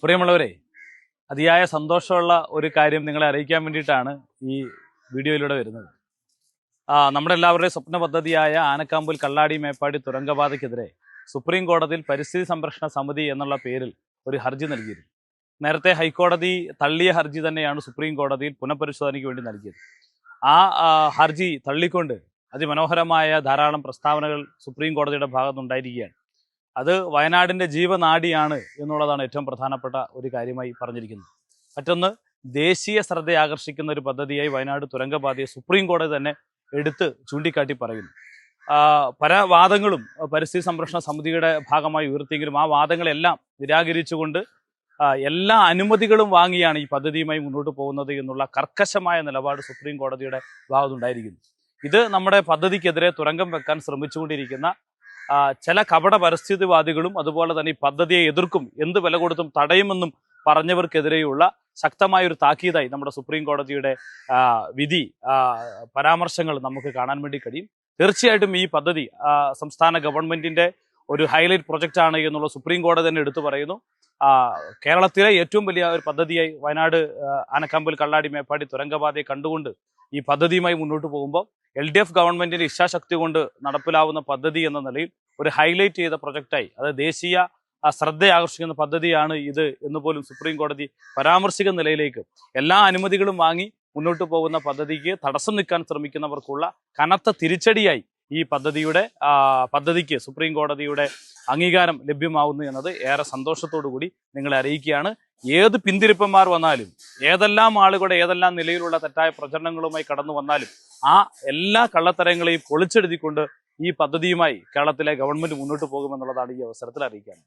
പ്രിയമുള്ളവരെ, അതിയായ സന്തോഷമുള്ള ഒരു കാര്യം നിങ്ങളെ അറിയിക്കാൻ വേണ്ടിയിട്ടാണ് ഈ വീഡിയോയിലൂടെ വരുന്നത്. നമ്മുടെ എല്ലാവരുടെയും സ്വപ്ന പദ്ധതിയായ ആനക്കാമ്പൂൽ കള്ളാടി മേപ്പാടി തുരങ്കപാതയ്ക്കെതിരെ സുപ്രീം കോടതിയിൽ പരിസ്ഥിതി സംരക്ഷണ സമിതി എന്നുള്ള പേരിൽ ഒരു ഹർജി നൽകിയിരുന്നു. നേരത്തെ ഹൈക്കോടതി തള്ളിയ ഹർജി തന്നെയാണ് സുപ്രീം കോടതിയിൽ പുനഃപരിശോധനയ്ക്ക് വേണ്ടി നൽകിയത്. ആ ഹർജി തള്ളിക്കൊണ്ട് അതിമനോഹരമായ ധാരാളം പ്രസ്താവനകൾ സുപ്രീം കോടതിയുടെ ഭാഗത്തുനിന്നുണ്ടായിരിക്കുകയാണ്. അത് വയനാടിൻ്റെ ജീവനാഡിയാണ് എന്നുള്ളതാണ് ഏറ്റവും പ്രധാനപ്പെട്ട ഒരു കാര്യമായി പറഞ്ഞിരിക്കുന്നത്. മറ്റൊന്ന്, ദേശീയ ശ്രദ്ധ ആകർഷിക്കുന്ന ഒരു പദ്ധതിയായി വയനാട് തുരങ്കപാതയെ സുപ്രീം കോടതി തന്നെ എടുത്ത് ചൂണ്ടിക്കാട്ടി പറയുന്നു. പല വാദങ്ങളും പരിസ്ഥിതി സംരക്ഷണ സമിതിയുടെ ഭാഗമായി ഉയർത്തിയെങ്കിലും ആ വാദങ്ങളെല്ലാം നിരാകരിച്ചുകൊണ്ട് എല്ലാ അനുമതികളും വാങ്ങിയാണ് ഈ പദ്ധതിയുമായി മുന്നോട്ട് പോകുന്നത് എന്നുള്ള കർക്കശമായ നിലപാട് സുപ്രീം കോടതിയുടെ ഭാഗത്തുണ്ടായിരിക്കുന്നു. ഇത് നമ്മുടെ പദ്ധതിക്കെതിരെ തുരങ്കം വെക്കാൻ ശ്രമിച്ചുകൊണ്ടിരിക്കുന്ന ചില കപട പരിസ്ഥിതിവാദികളും അതുപോലെ തന്നെ ഈ പദ്ധതിയെ എതിർക്കും, എന്ത് വില കൊടുത്തും തടയുമെന്നും പറഞ്ഞവർക്കെതിരെയുള്ള ശക്തമായൊരു താക്കീതായി നമ്മുടെ സുപ്രീം കോടതിയുടെ വിധി പരാമർശങ്ങൾ നമുക്ക് കാണാൻ വേണ്ടി കഴിയും. തീർച്ചയായിട്ടും ഈ പദ്ധതി സംസ്ഥാന ഗവൺമെന്റിന്റെ ഒരു ഹൈലൈറ്റ് പ്രൊജക്റ്റ് ആണ് എന്നുള്ള സുപ്രീം കോടതി തന്നെ എടുത്തു പറയുന്നു. കേരളത്തിലെ ഏറ്റവും വലിയ ഒരു പദ്ധതിയായി വയനാട് ആനക്കാമ്പൂൽ കള്ളാടി മേപ്പാടി തുരങ്കപാതയെ കണ്ടുകൊണ്ട് ഈ പദ്ധതിയുമായി മുന്നോട്ട് പോകുമ്പോൾ LDF ഗവൺമെന്റിന്റെ ഇച്ഛാശക്തി കൊണ്ട് നടപ്പിലാവുന്ന പദ്ധതി എന്ന നിലയിൽ ഒരു ഹൈലൈറ്റ് ചെയ്ത പ്രൊജക്റ്റായി, അത് ദേശീയ ശ്രദ്ധ ആകർഷിക്കുന്ന പദ്ധതിയാണ് ഇത് എന്ന് പോലും സുപ്രീം കോടതി പരാമർശിക്കുന്ന നിലയിലേക്ക് എല്ലാ അനുമതികളും വാങ്ങി മുന്നോട്ട് പോകുന്ന പദ്ധതിക്ക് തടസ്സം നിൽക്കാൻ ശ്രമിക്കുന്നവർക്കുള്ള കനത്ത തിരിച്ചടിയായി ഈ പദ്ധതിക്ക് സുപ്രീം കോടതിയുടെ അംഗീകാരം ലഭ്യമാവുന്നു എന്നത് ഏറെ സന്തോഷത്തോടു കൂടി നിങ്ങളെ അറിയിക്കുകയാണ്. ഏത് പിന്തിരിപ്പന്മാർ വന്നാലും, ഏതെല്ലാം ആളുകളുടെ ഏതെല്ലാം നിലയിലുള്ള തെറ്റായ പ്രചരണങ്ങളുമായി കടന്നു വന്നാലും ആ എല്ലാ കള്ളത്തരങ്ങളെയും പൊളിച്ചെഴുതിക്കൊണ്ട് ഈ പദ്ധതിയുമായി കേരളത്തിലെ ഗവൺമെന്റ് മുന്നോട്ട് പോകുമെന്നുള്ളതാണ് ഈ അവസരത്തിൽ അറിയിക്കാൻ.